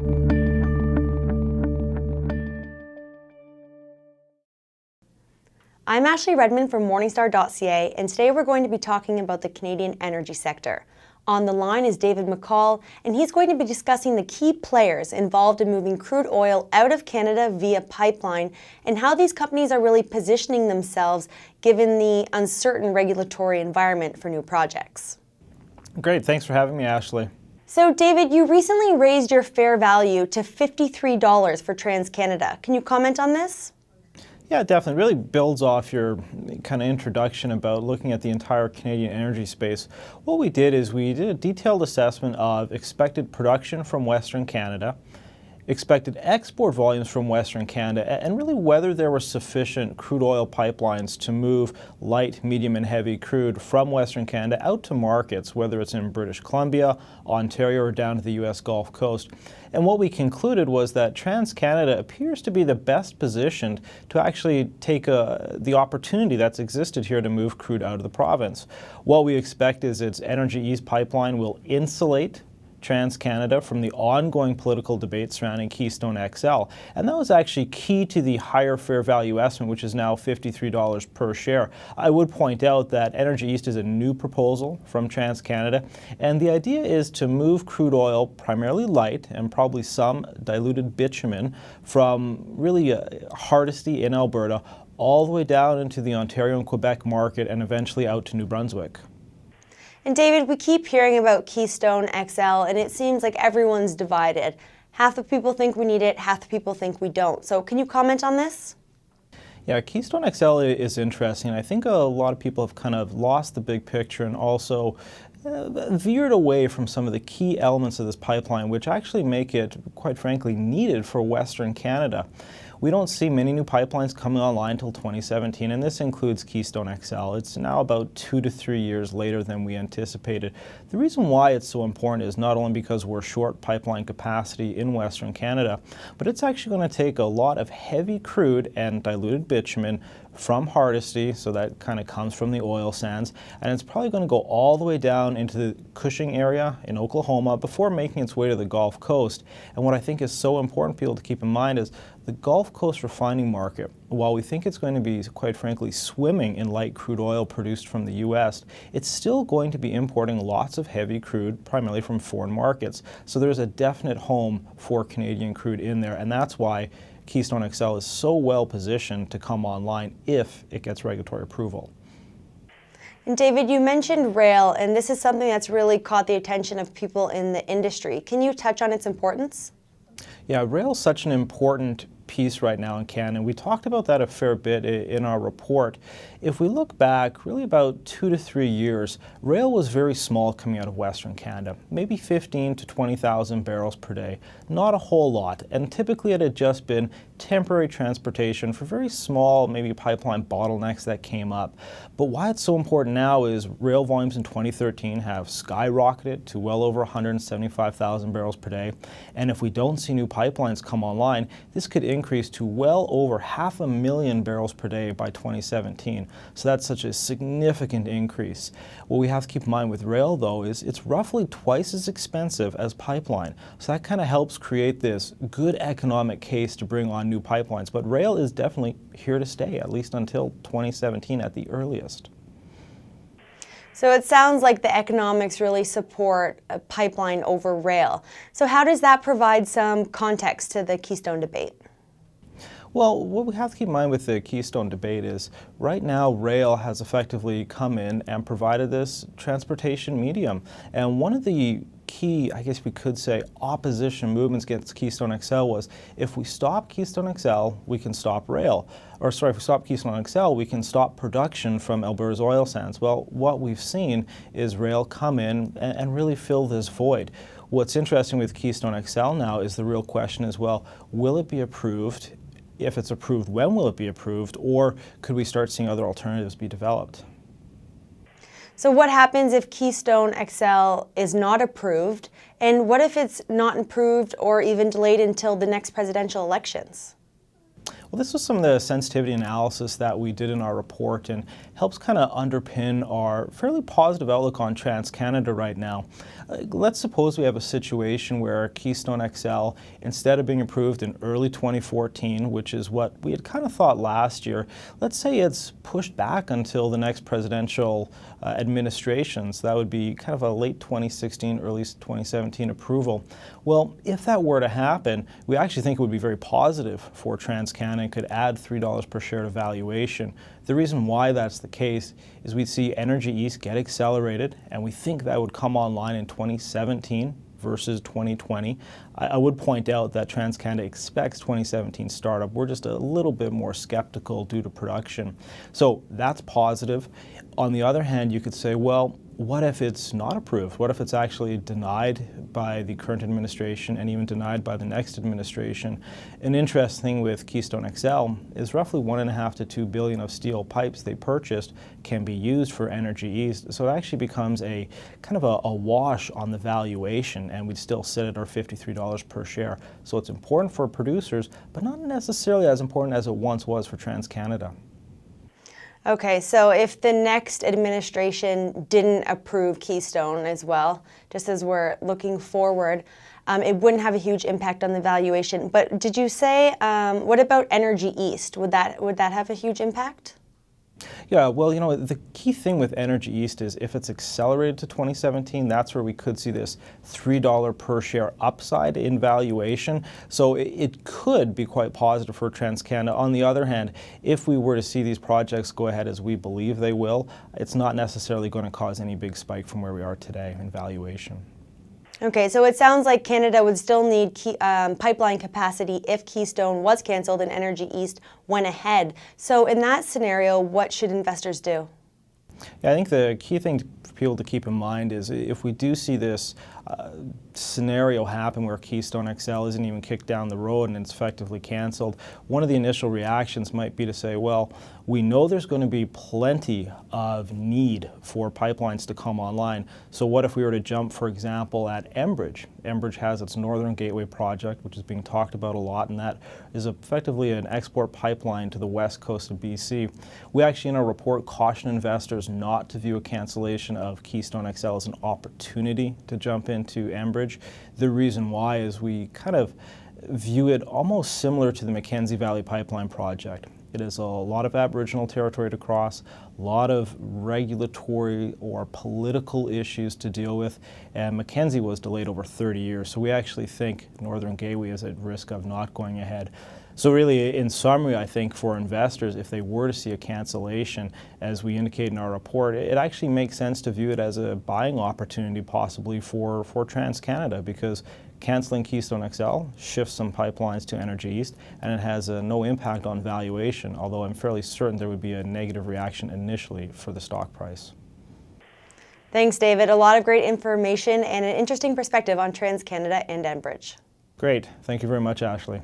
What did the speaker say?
I'm Ashley Redmond from Morningstar.ca, and today we're going to be talking about the Canadian energy sector. On the line is David McColl, and he's going to be discussing the key players involved in moving crude oil out of Canada via pipeline and how these companies are really positioning themselves given the uncertain regulatory environment for new projects. Great, thanks for having me, Ashley. So, David, you recently raised your fair value to $53 for TransCanada. Can you comment on this? Yeah, it definitely really builds off your kind of introduction about looking at the entire Canadian energy space. What we did is we did a detailed assessment of expected production from Western Canada, expected export volumes from Western Canada, and really whether there were sufficient crude oil pipelines to move light, medium, and heavy crude from Western Canada out to markets, whether it's in British Columbia, Ontario, or down to the U.S. Gulf Coast. And what we concluded was that TransCanada appears to be the best positioned to actually take the opportunity that's existed here to move crude out of the province. What we expect is its Energy East pipeline will insulate TransCanada from the ongoing political debate surrounding Keystone XL. And that was actually key to the higher fair value estimate, which is now $53 per share. I would point out that Energy East is a new proposal from TransCanada, and the idea is to move crude oil, primarily light and probably some diluted bitumen, from really Hardisty in Alberta all the way down into the Ontario and Quebec market and eventually out to New Brunswick. And David, we keep hearing about Keystone XL, and it seems like everyone's divided. Half the people think we need it, half the people think we don't. So can you comment on this? Yeah, Keystone XL is interesting. I think a lot of people have kind of lost the big picture and also veered away from some of the key elements of this pipeline, which actually make it, quite frankly, needed for Western Canada. We don't see many new pipelines coming online until 2017, and this includes Keystone XL. It's now about 2 to 3 years later than we anticipated. The reason why it's so important is not only because we're short pipeline capacity in Western Canada, but it's actually going to take a lot of heavy crude and diluted bitumen from Hardisty, so that kind of comes from the oil sands, and it's probably going to go all the way down into the Cushing area in Oklahoma before making its way to the Gulf Coast. And what I think is so important for people to keep in mind is the Gulf Coast refining market, while we think it's going to be, quite frankly, swimming in light crude oil produced from the U.S., it's still going to be importing lots of heavy crude, primarily from foreign markets. So there's a definite home for Canadian crude in there, and that's why Keystone XL is so well positioned to come online if it gets regulatory approval. And David, you mentioned rail, and this is something that's really caught the attention of people in the industry. Can you touch on its importance? Yeah, rail is such an important piece right now in Canada. We talked about that a fair bit in our report. If we look back really about 2 to 3 years, rail was very small coming out of Western Canada, maybe 15 to 20,000 barrels per day, not a whole lot, and typically it had just been temporary transportation for very small, maybe pipeline bottlenecks that came up. But why it's so important now is rail volumes in 2013 have skyrocketed to well over 175,000 barrels per day, and if we don't see new pipelines come online, this could increase to well over 500,000 barrels per day by 2017. So that's such a significant increase. What we have to keep in mind with rail, though, is it's roughly twice as expensive as pipeline. So that kind of helps create this good economic case to bring on new pipelines. But rail is definitely here to stay, at least until 2017 at the earliest. So it sounds like the economics really support a pipeline over rail. So how does that provide some context to the Keystone debate? Well, what we have to keep in mind with the Keystone debate is right now rail has effectively come in and provided this transportation medium. And one of the key, I guess we could say, opposition movements against Keystone XL was if we stop Keystone XL, we can stop rail. Or sorry, if we stop Keystone XL, we can stop production from Alberta's oil sands. Well, what we've seen is rail come in and really fill this void. What's interesting with Keystone XL now is the real question is, well, will it be approved? If it's approved, when will it be approved? Or could we start seeing other alternatives be developed? So what happens if Keystone XL is not approved? And what if it's not approved or even delayed until the next presidential elections? Well, this was some of the sensitivity analysis that we did in our report and helps kind of underpin our fairly positive outlook on TransCanada right now. Let's suppose we have a situation where Keystone XL, instead of being approved in early 2014, which is what we had kind of thought last year, let's say it's pushed back until the next presidential administrations. That would be kind of a late 2016, early 2017 approval. Well, if that were to happen, we actually think it would be very positive for TransCanada and could add $3 per share to valuation. The reason why that's the case is we see Energy East get accelerated, and we think that would come online in 2017 versus 2020. I would point out that TransCanada expects 2017 startup. We're just a little bit more skeptical due to production. So that's positive. On the other hand, you could say, well, what if it's not approved? What if it's actually denied by the current administration and even denied by the next administration? An interesting thing with Keystone XL is roughly $1.5 to $2 billion of steel pipes they purchased can be used for Energy East. So it actually becomes a kind of a wash on the valuation, and we'd still sit at our $53 per share. So it's important for producers, but not necessarily as important as it once was for TransCanada. Okay, so if the next administration didn't approve Keystone as well, just as we're looking forward, it wouldn't have a huge impact on the valuation. But did you say, what about Energy East? Would that have a huge impact? Yeah, well, you know, the key thing with Energy East is if it's accelerated to 2017, that's where we could see this $3 per share upside in valuation. So it could be quite positive for TransCanada. On the other hand, if we were to see these projects go ahead as we believe they will, it's not necessarily going to cause any big spike from where we are today in valuation. Okay, so it sounds like Canada would still need pipeline capacity if Keystone was cancelled and Energy East went ahead. So in that scenario, what should investors do? Yeah, I think the key thing for people to keep in mind is if we do see this scenario happen where Keystone XL isn't even kicked down the road and it's effectively canceled, one of the initial reactions might be to say, well, we know there's going to be plenty of need for pipelines to come online. So what if we were to jump, for example, at Enbridge? Enbridge has its Northern Gateway project, which is being talked about a lot, and that is effectively an export pipeline to the west coast of BC. We actually in our report caution investors not to view a cancellation of Keystone XL as an opportunity to jump into Enbridge. The reason why is we kind of view it almost similar to the Mackenzie Valley Pipeline project. It is a lot of Aboriginal territory to cross, a lot of regulatory or political issues to deal with, and Mackenzie was delayed over 30 years. So we actually think Northern Gateway is at risk of not going ahead. So really, in summary, I think for investors, if they were to see a cancellation, as we indicate in our report, it actually makes sense to view it as a buying opportunity possibly for TransCanada, because canceling Keystone XL shifts some pipelines to Energy East, and it has no impact on valuation, although I'm fairly certain there would be a negative reaction initially for the stock price. Thanks, David. A lot of great information and an interesting perspective on TransCanada and Enbridge. Great. Thank you very much, Ashley.